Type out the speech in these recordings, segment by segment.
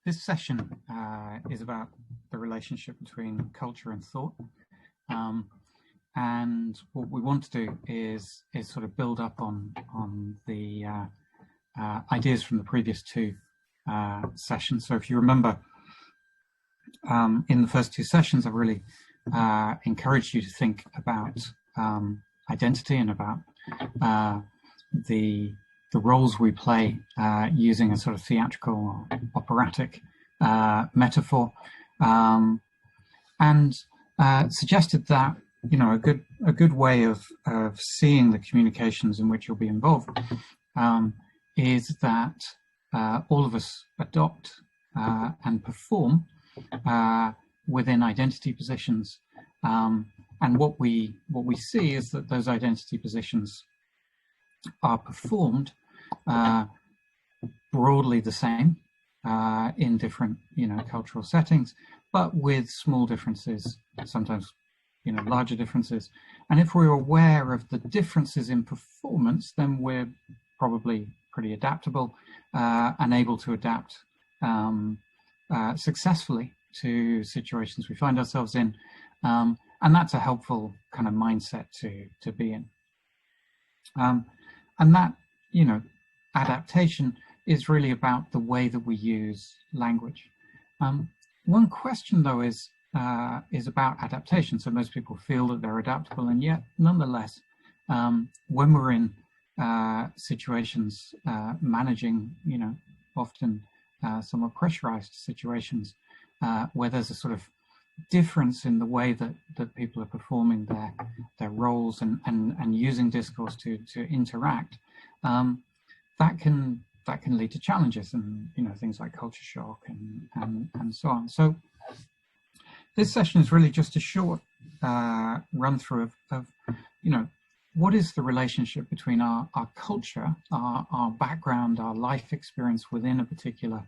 This session is about the relationship between culture and thought. And what we want to do is sort of build up on the ideas from the previous two sessions. So if you remember, in the first two sessions, I've really encouraged you to think about identity and about the roles we play using a sort of theatrical or operatic metaphor, and suggested that, you know, a good way of seeing the communications in which you'll be involved is that all of us adopt and perform within identity positions, and what we see is that those identity positions are performed broadly the same in different, you know, cultural settings, but with small differences, sometimes, you know, larger differences. And if we're aware of the differences in performance, then we're probably pretty adaptable and able to adapt successfully to situations we find ourselves in. And that's a helpful kind of mindset to be in. And that, you know, adaptation is really about the way that we use language. One question, though, is about adaptation. So most people feel that they're adaptable, and yet, nonetheless, when we're in situations managing, you know, often somewhat pressurized situations, where there's a sort of difference in the way that people are performing their roles and using discourse to interact, that can lead to challenges, and, you know, things like culture shock and so on. So this session is really just a short run through of, you know, what is the relationship between our culture, our background, our life experience within a particular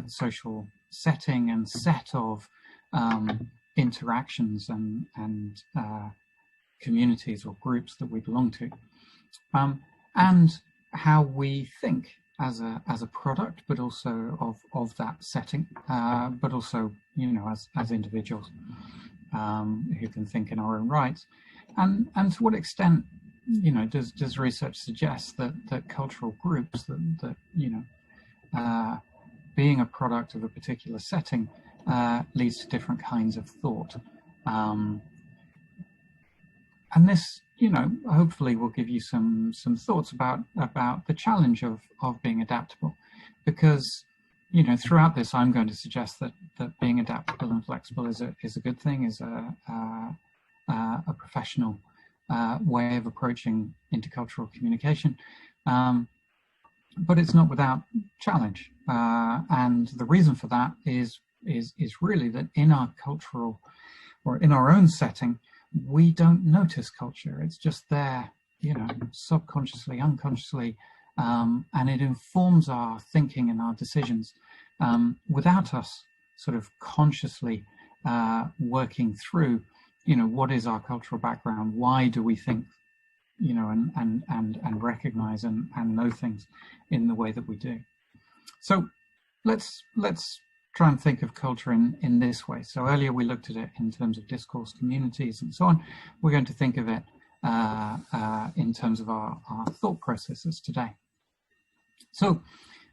social setting and set of interactions and communities or groups that we belong to, and how we think as a product, but also of that setting, but also, you know, as individuals who can think in our own rights, and to what extent, you know, does research suggest that cultural groups that you know, being a product of a particular setting leads to different kinds of thought, and this, you know, hopefully will give you some thoughts about the challenge of being adaptable, because, you know, throughout this I'm going to suggest that being adaptable and flexible is a good thing, is a professional way of approaching intercultural communication, but it's not without challenge, and the reason for that is really that in our cultural, or in our own setting, we don't notice culture. It's just there, you know, subconsciously, unconsciously, and it informs our thinking and our decisions without us sort of consciously working through, you know, what is our cultural background, why do we think, you know, and recognize and know things in the way that we do. So let's try and think of culture in this way. So earlier we looked at it in terms of discourse, communities, and so on. We're going to think of it in terms of our thought processes today. So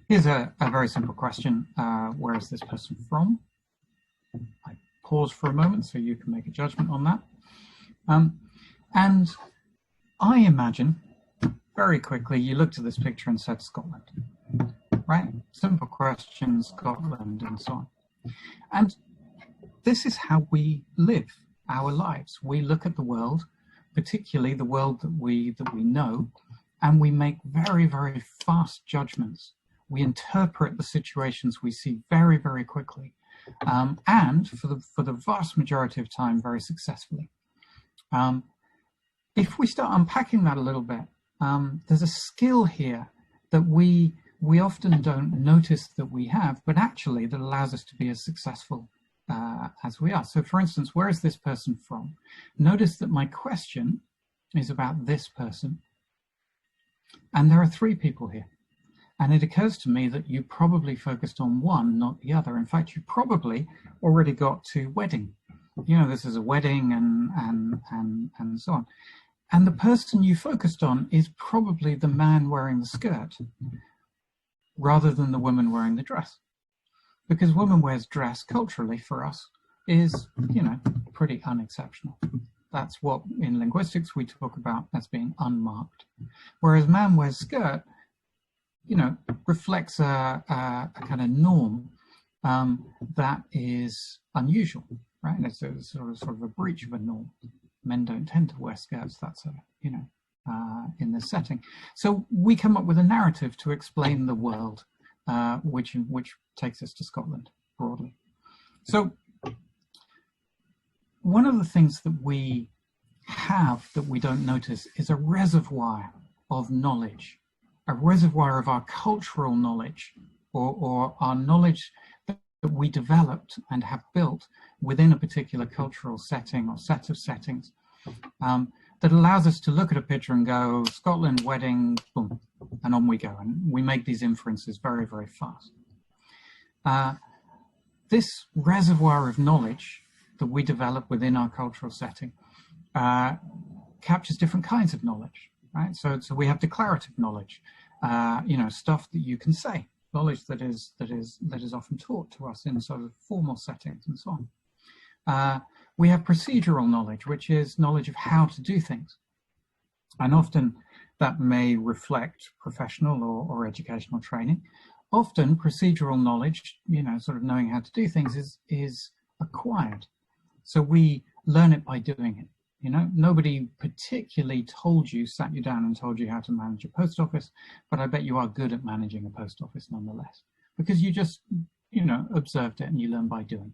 here's a very simple question. Where is this person from? I pause for a moment so you can make a judgment on that. And I imagine very quickly you looked at this picture and said Scotland. Right? Simple question, Scotland, and so on. And this is how we live our lives. We look at the world, particularly the world that we know, and we make very, very fast judgments. We interpret the situations we see very, very quickly, and for the vast majority of time, very successfully. If we start unpacking that a little bit, there's a skill here that we often don't notice that we have, but actually that allows us to be as successful as we are. So for instance, where is this person from? Notice that my question is about this person, and there are three people here. And it occurs to me that you probably focused on one, not the other. In fact, you probably already got to wedding. You know, this is a wedding and so on. And the person you focused on is probably the man wearing the skirt rather than the woman wearing the dress. Because woman wears dress culturally for us is, you know, pretty unexceptional. That's what in linguistics we talk about as being unmarked. Whereas man wears skirt, you know, reflects a kind of norm that is unusual, right? And it's a sort of a breach of a norm. Men don't tend to wear skirts. That's you know, in this setting. So we come up with a narrative to explain the world, which takes us to Scotland broadly. So one of the things that we have that we don't notice is a reservoir of knowledge, a reservoir of our cultural knowledge, or our knowledge that we developed and have built within a particular cultural setting or set of settings, that allows us to look at a picture and go, Scotland, wedding, boom, and on we go. And we make these inferences very, very fast. This reservoir of knowledge that we develop within our cultural setting captures different kinds of knowledge, right? So we have declarative knowledge, you know, stuff that you can say, knowledge that is often taught to us in sort of formal settings and so on. We have procedural knowledge, which is knowledge of how to do things. And often that may reflect professional or educational training. Often procedural knowledge, you know, sort of knowing how to do things is acquired. So we learn it by doing it. You know, nobody particularly sat you down and told you how to manage a post office, but I bet you are good at managing a post office nonetheless, because you just, you know, observed it and you learn by doing.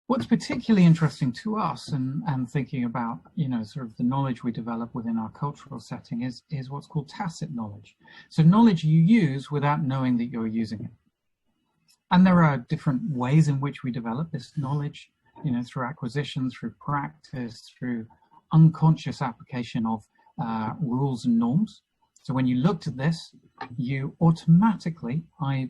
What's particularly interesting to us and thinking about, you know, sort of the knowledge we develop within our cultural setting is what's called tacit knowledge. So knowledge you use without knowing that you're using it. And there are different ways in which we develop this knowledge, you know, through acquisition, through practice, through unconscious application of rules and norms. So when you looked at this, you automatically, I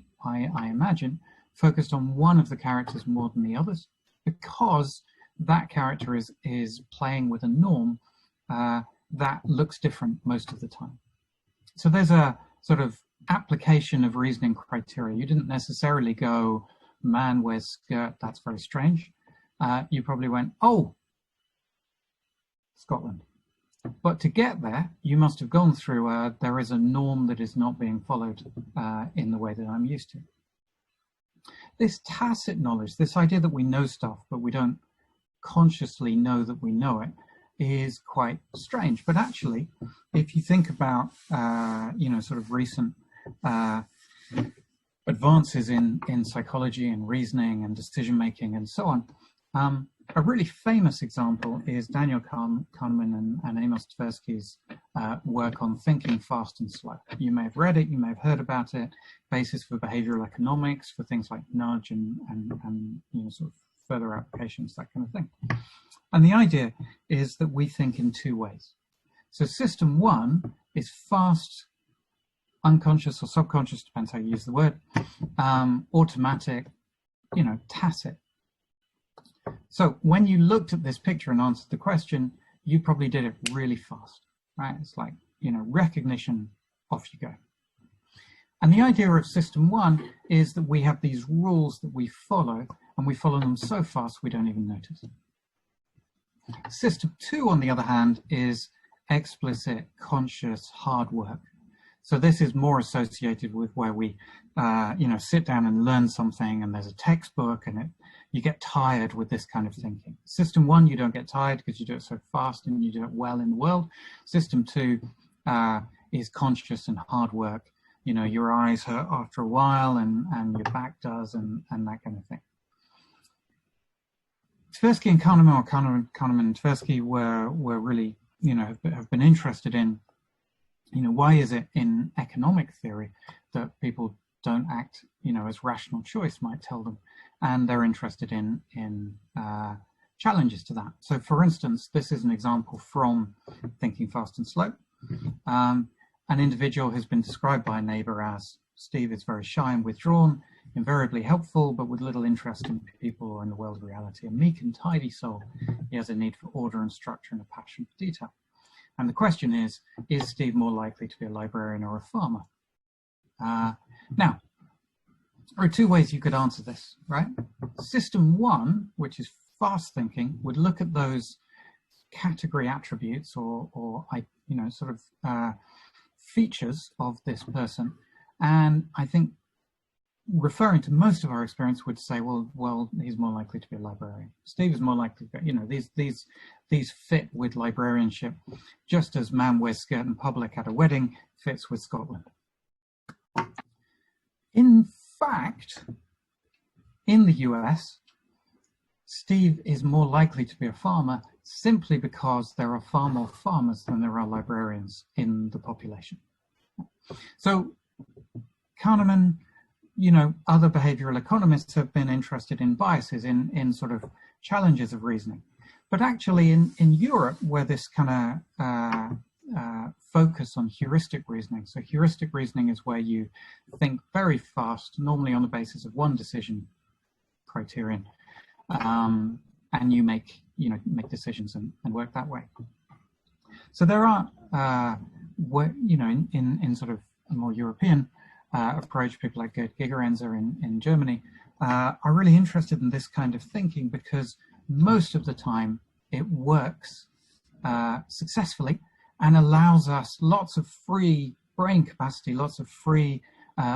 imagine, focused on one of the characters more than the others, because that character is playing with a norm that looks different most of the time. So there's a sort of application of reasoning criteria. You didn't necessarily go, man wears skirt, that's very strange. You probably went, oh, Scotland. But to get there, you must have gone through, there is a norm that is not being followed in the way that I'm used to. This tacit knowledge, this idea that we know stuff, but we don't consciously know that we know it, is quite strange. But actually, if you think about, you know, sort of recent advances in psychology and reasoning and decision-making and so on, a really famous example is Daniel Kahneman and Amos Tversky's work on thinking fast and slow. You may have read it, you may have heard about it, basis for behavioral economics, for things like nudge and you know, sort of further applications, that kind of thing. And the idea is that we think in two ways. So system one is fast, unconscious or subconscious, depends how you use the word, automatic, you know, tacit. So when you looked at this picture and answered the question, you probably did it really fast, right? It's like, you know, recognition, off you go. And the idea of system one is that we have these rules that we follow, and we follow them so fast we don't even notice. System two, on the other hand, is explicit, conscious, hard work. So this is more associated with where we, you know, sit down and learn something, and there's a textbook, and you get tired with this kind of thinking. System one, you don't get tired because you do it so fast and you do it well in the world. System two is conscious and hard work. You know, your eyes hurt after a while, and your back does, and that kind of thing. Tversky and Kahneman, or Kahneman and Tversky were really, you know, have been interested in, you know, why is it in economic theory that people don't act, you know, as rational choice might tell them, and they're interested in challenges to that. So, for instance, this is an example from Thinking Fast and Slow. an individual has been described by a neighbor as Steve is very shy and withdrawn, invariably helpful, but with little interest in people or in the world of reality. A meek and tidy soul. He has a need for order and structure and a passion for detail. And the question is Steve more likely to be a librarian or a farmer? Now, there are two ways you could answer this, right? System one, which is fast thinking, would look at those category attributes or sort of features of this person, and I think referring to most of our experience would say, well, he's more likely to be a librarian. Steve is more likely to be, these fit with librarianship, just as man wears skirt in public at a wedding fits with Scotland. In fact, in the US, Steve is more likely to be a farmer simply because there are far more farmers than there are librarians in the population. So Kahneman, other behavioral economists have been interested in biases, in sort of challenges of reasoning. But actually in Europe, where this kind of focus on heuristic reasoning, so heuristic reasoning is where you think very fast, normally on the basis of one decision criterion, and you make decisions and work that way. So there are, in sort of a more European approach, people like Gerd Gigerenzer in Germany are really interested in this kind of thinking because most of the time it works successfully and allows us lots of free brain capacity, lots of free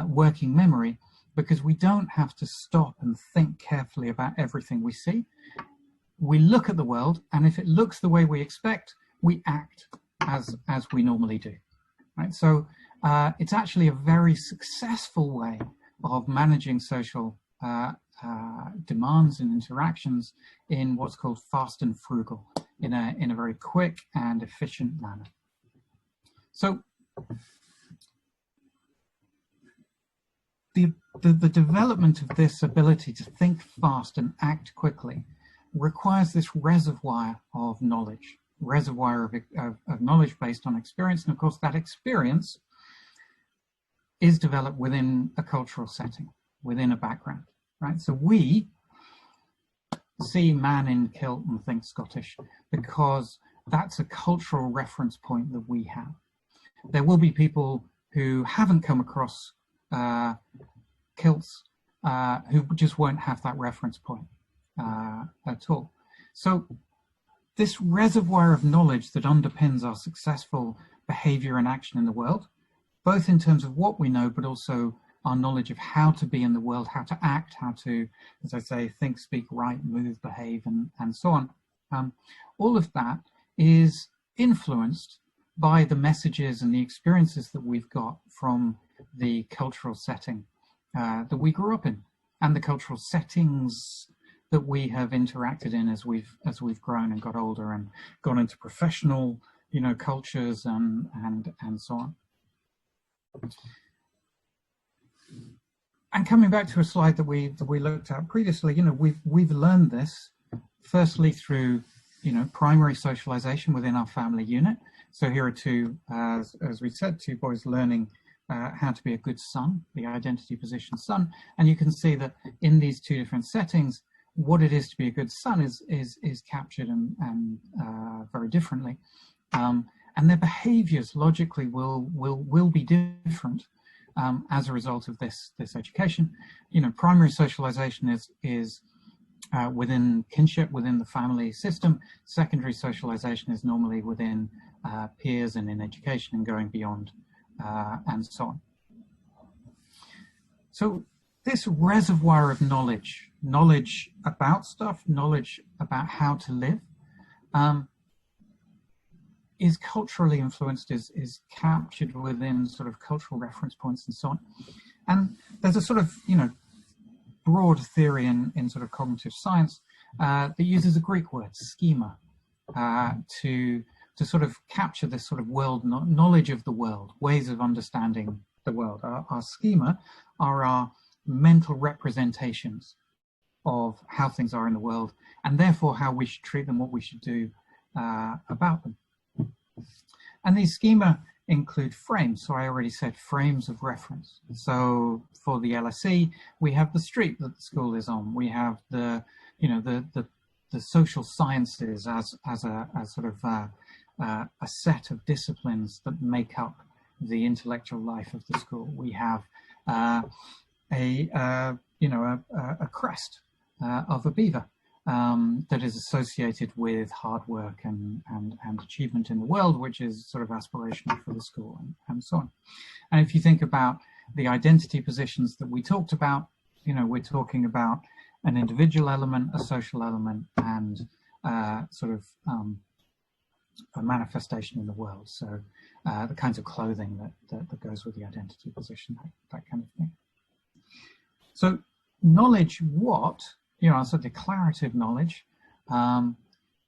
working memory, because we don't have to stop and think carefully about everything we see. We look at the world, and if it looks the way we expect, we act as we normally do, right? So it's actually a very successful way of managing social demands and interactions in what's called fast and frugal, in a very quick and efficient manner. So the development of this ability to think fast and act quickly requires this reservoir of knowledge, of knowledge based on experience. And of course, that experience is developed within a cultural setting, within a background, right? So we see man in kilt and think Scottish because that's a cultural reference point that we have. There will be people who haven't come across kilts who just won't have that reference point at all. So this reservoir of knowledge that underpins our successful behavior and action in the world, both in terms of what we know, but also our knowledge of how to be in the world, how to act, how to, as I say, think, speak, write, move, behave, and so on. All of that is influenced by the messages and the experiences that we've got from the cultural setting that we grew up in, and the cultural settings that we have interacted in as we've grown and got older and gone into professional, cultures and so on. And coming back to a slide that we looked at previously, we've learned this firstly through primary socialization within our family unit. So here are two, as we said, two boys learning how to be a good son, the identity position son, and you can see that in these two different settings, what it is to be a good son is captured and very differently, and their behaviours logically will be different as a result of this education. Primary socialization is within kinship, within the family system. Secondary socialization is normally within peers and in education and going beyond and so on. So this reservoir of knowledge about stuff, knowledge about how to live, is culturally influenced, is captured within sort of cultural reference points and so on. And there's a sort of, broad theory in sort of cognitive science that uses a Greek word, schema, to sort of capture this sort of world knowledge of the world, ways of understanding the world. Our schema are our mental representations of how things are in the world, and therefore how we should treat them, what we should do about them. And these schema include frames. So I already said frames of reference. So for the LSE, we have the street that the school is on. We have the, you know, the social sciences as a sort of a set of disciplines that make up the intellectual life of the school. We have a crest of a beaver that is associated with hard work and achievement in the world, which is sort of aspirational for the school, and so on. And if you think about the identity positions that we talked about, you know, we're talking about an individual element, a social element, and sort of a manifestation in the world. So the kinds of clothing that goes with the identity position, that kind of thing. So knowledge what, you know, so declarative knowledge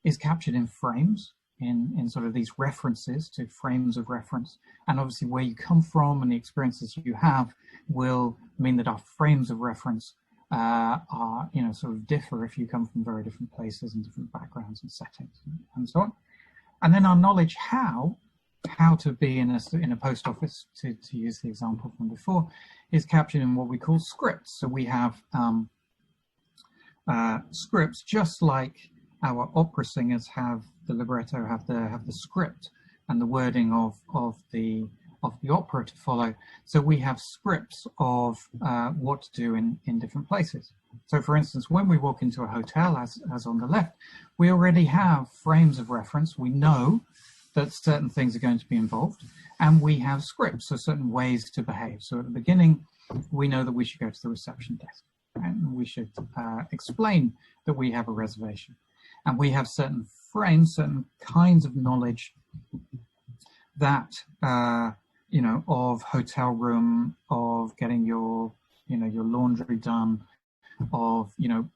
is captured in frames, in sort of these references to frames of reference. And obviously where you come from and the experiences you have will mean that our frames of reference are, you know, sort of differ if you come from very different places and different backgrounds and settings and so on. And then our knowledge how to be in a post office, to use the example from before, is captured in what we call scripts. So we have scripts, just like our opera singers have the libretto, have the script and the wording of the opera to follow. So we have scripts of what to do in different places. So for instance, when we walk into a hotel, as on the left, we already have frames of reference. We know that certain things are going to be involved, and we have scripts, so certain ways to behave. So at the beginning, we know that we should go to the reception desk, and we should explain that we have a reservation. And we have certain frames, certain kinds of knowledge that, you know, of hotel room, of getting your, you know, your laundry done, of, you know,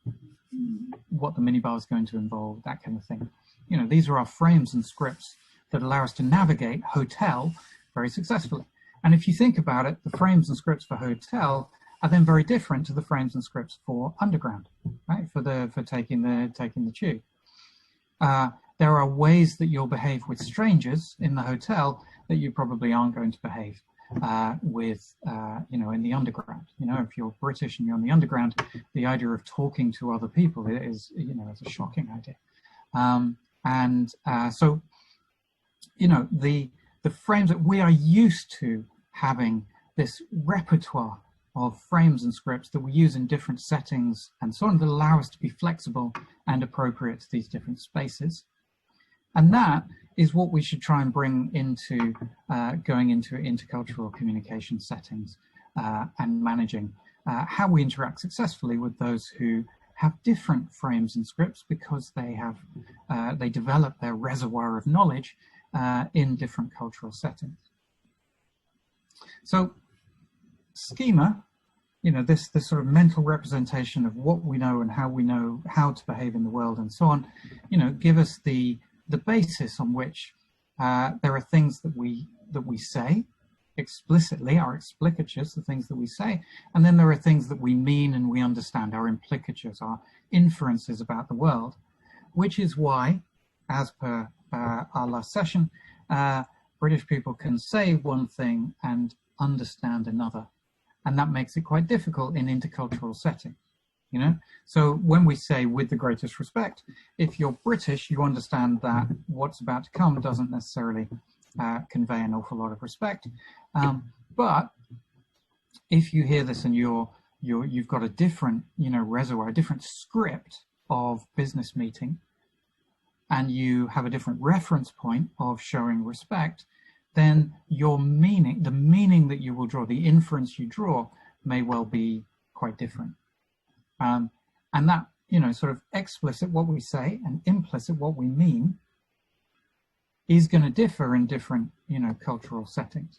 what the minibar is going to involve, that kind of thing. You know, these are our frames and scripts that allow us to navigate hotel very successfully. And if you think about it, the frames and scripts for hotel are then very different to the frames and scripts for underground, right? For taking the tube. There are ways that you'll behave with strangers in the hotel that you probably aren't going to behave with, you know, in the underground. You know, if you're British and you're in the underground, the idea of talking to other people is, you know, it's a shocking idea. So, you know, the frames that we are used to having, this repertoire of frames and scripts that we use in different settings and so on, that allow us to be flexible and appropriate to these different spaces. And that is what we should try and bring into going into intercultural communication settings and managing how we interact successfully with those who have different frames and scripts, because they have they develop their reservoir of knowledge in different cultural settings. So schema, you know, this sort of mental representation of what we know and how we know how to behave in the world and so on, you know, give us the basis on which there are things that we say explicitly, our explicatures, the things that we say, and then there are things that we mean and we understand, our implicatures, our inferences about the world, which is why, as per our last session, British people can say one thing and understand another, and that makes it quite difficult in intercultural settings. You know, so when we say with the greatest respect, if you're British, you understand that what's about to come doesn't necessarily convey an awful lot of respect. But if you hear this and you've got a different, you know, reservoir, a different script of business meeting, and you have a different reference point of showing respect, then your meaning, the meaning that you will draw, the inference you draw, may well be quite different. And that, you know, sort of explicit what we say and implicit what we mean is going to differ in different, you know, cultural settings.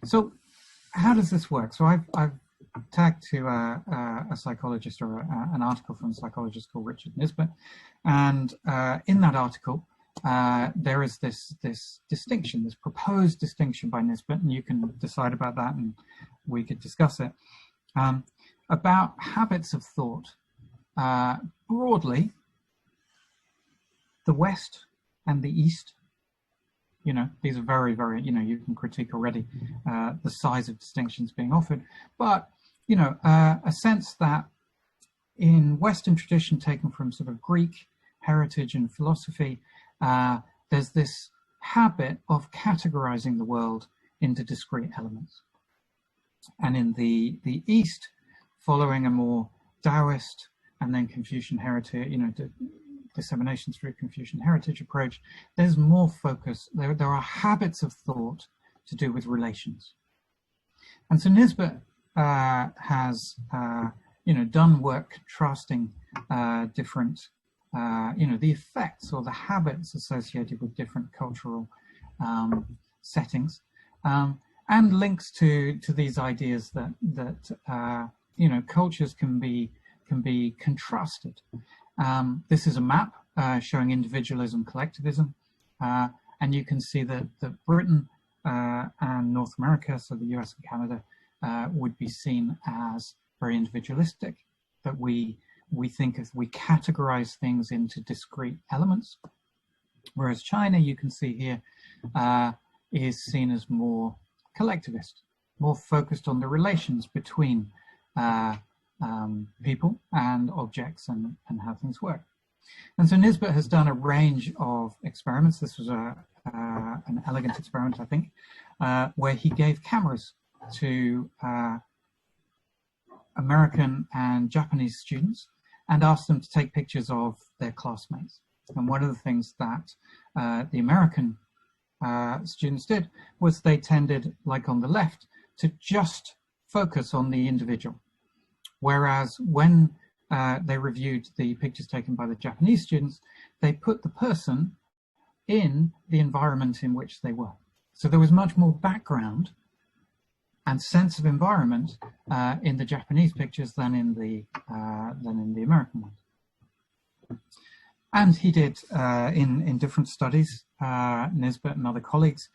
So how does this work? So I've tagged to a psychologist, or an article from a psychologist called Richard Nisbet, and in that article there is this distinction, this proposed distinction by Nisbet, and you can decide about that and we could discuss it, about habits of thought. Broadly, the West and the East You know, these are very, very, you know, you can critique already the size of distinctions being offered. But, you know, a sense that in Western tradition taken from sort of Greek heritage and philosophy, there's this habit of categorizing the world into discrete elements. And in the East, following a more Taoist and then Confucian heritage, you know, dissemination through Confucian heritage approach, there's more focus. There are habits of thought to do with relations. And so Nisbet has, you know, done work contrasting different, you know, the effects or the habits associated with different cultural settings, and links to these ideas that you know, cultures can be contrasted. This is a map showing individualism, collectivism, and you can see that Britain and North America, so the US and Canada, would be seen as very individualistic, that we think of, we categorize things into discrete elements, whereas China, you can see here, is seen as more collectivist, more focused on the relations between people and objects and how things work. And so Nisbet has done a range of experiments. This was an elegant experiment, I think, where he gave cameras to American and Japanese students and asked them to take pictures of their classmates. And one of the things that the American students did was they tended, like on the left, to just focus on the individual. Whereas when they reviewed the pictures taken by the Japanese students, they put the person in the environment in which they were. So there was much more background and sense of environment in the Japanese pictures than in the American ones. And he did in different studies, Nisbet and other colleagues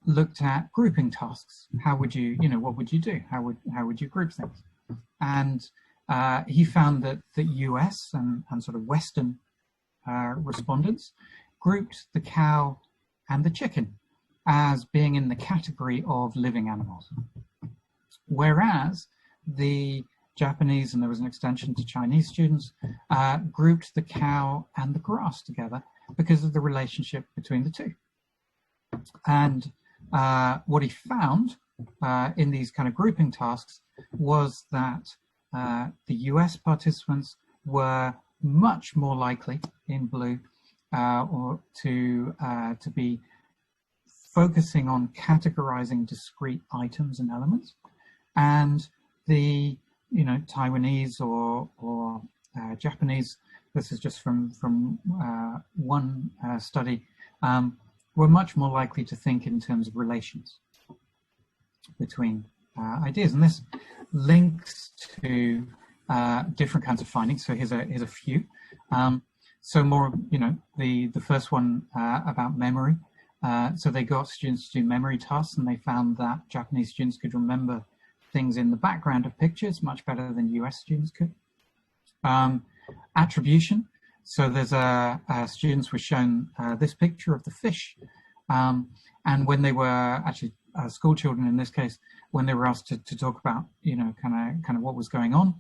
looked at grouping tasks. How would you, what would you do? How would you group things? And he found that the US and sort of Western respondents grouped the cow and the chicken as being in the category of living animals. Whereas the Japanese, and there was an extension to Chinese students, grouped the cow and the grass together because of the relationship between the two. And what he found in these kind of grouping tasks was that the US participants were much more likely, in blue, or to be focusing on categorizing discrete items and elements, and the Taiwanese or Japanese, this is just from one study, were much more likely to think in terms of relations between ideas, and this links to different kinds of findings. So here's a few. So more, the first one about memory. So they got students to do memory tasks, and they found that Japanese students could remember things in the background of pictures much better than US students could. Attribution. So there's students were shown this picture of the fish, and when they were actually school children in this case, when they were asked to talk about kind of what was going on,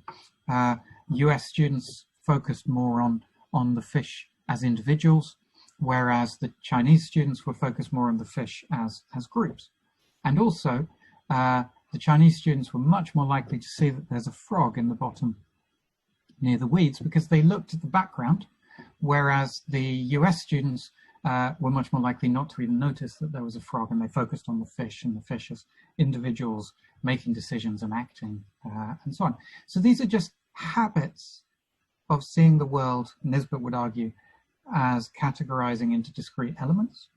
US students focused more on the fish as individuals, whereas the Chinese students were focused more on the fish as groups. And also, the Chinese students were much more likely to see that there's a frog in the bottom near the weeds because they looked at the background, whereas the US students were much more likely not to even notice that there was a frog, and they focused on the fish and the fish as individuals making decisions and acting and so on. So these are just habits of seeing the world, Nisbet would argue, as categorizing into discrete elements,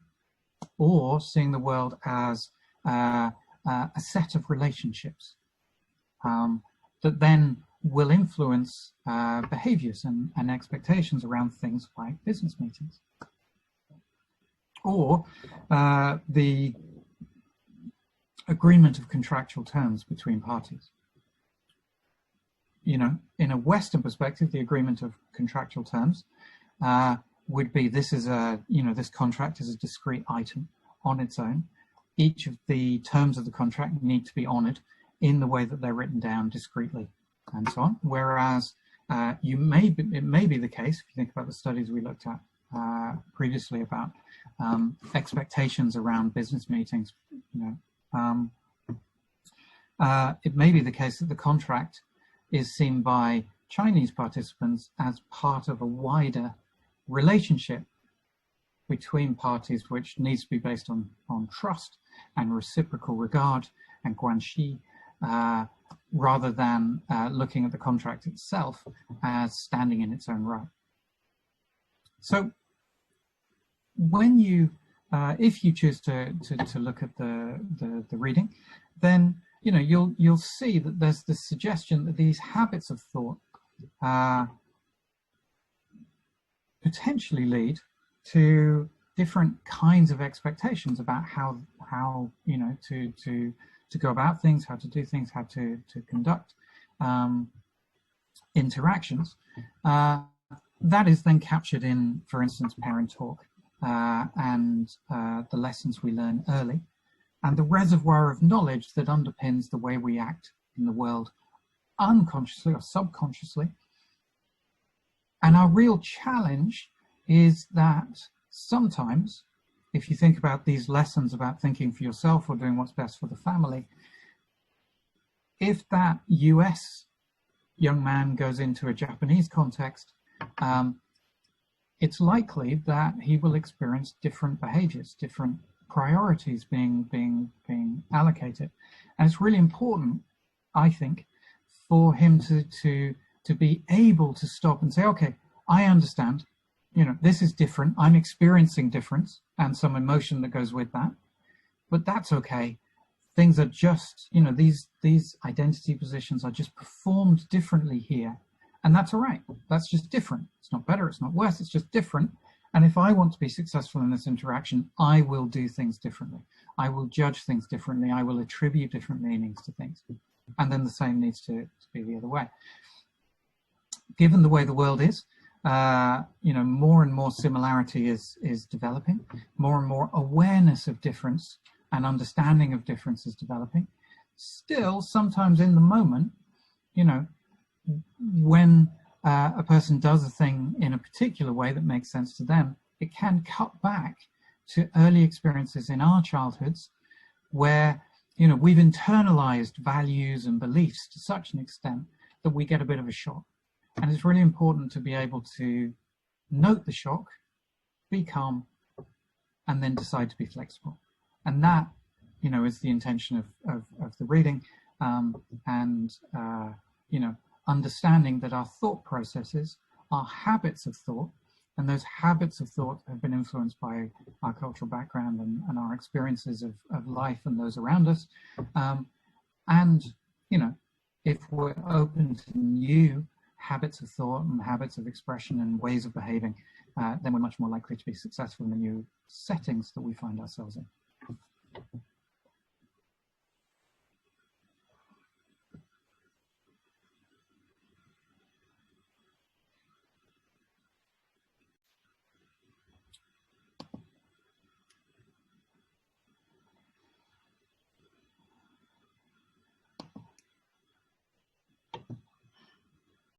or seeing the world as a set of relationships that then will influence behaviors and expectations around things like business meetings, or the agreement of contractual terms between parties. In a Western perspective, the agreement of contractual terms would be, this is a, this contract is a discrete item on its own. Each of the terms of the contract need to be honored in the way that they're written down discretely, and so on. Whereas it may be the case, if you think about the studies we looked at previously about expectations around business meetings, it may be the case that the contract is seen by Chinese participants as part of a wider relationship between parties, which needs to be based on trust and reciprocal regard and guanxi, rather than looking at the contract itself as standing in its own right. So when you, if you choose to look at the reading, then you'll see that there's this suggestion that these habits of thought potentially lead to different kinds of expectations about how to go about things, how to do things, how to conduct interactions. That is then captured in, for instance, parent talk and the lessons we learn early, and the reservoir of knowledge that underpins the way we act in the world unconsciously or subconsciously. And our real challenge is that sometimes, if you think about these lessons about thinking for yourself or doing what's best for the family, if that US young man goes into a Japanese context, it's likely that he will experience different behaviors, different priorities being allocated. And it's really important, I think, for him to be able to stop and say, okay, I understand, this is different. I'm experiencing difference and some emotion that goes with that, but that's okay. Things are just, these identity positions are just performed differently here. And that's all right. That's just different. It's not better. It's not worse. It's just different. And if I want to be successful in this interaction, I will do things differently. I will judge things differently. I will attribute different meanings to things. And then the same needs to be the other way. Given the way the world is, more and more similarity is developing. More and more awareness of difference and understanding of difference is developing. Still, sometimes in the moment, when a person does a thing in a particular way that makes sense to them, it can cut back to early experiences in our childhoods where, we've internalized values and beliefs to such an extent that we get a bit of a shock. And it's really important to be able to note the shock, be calm, and then decide to be flexible. And that, is the intention of the reading, understanding that our thought processes are habits of thought, and those habits of thought have been influenced by our cultural background and our experiences of life and those around us. If we're open to new habits of thought and habits of expression and ways of behaving, then we're much more likely to be successful in the new settings that we find ourselves in.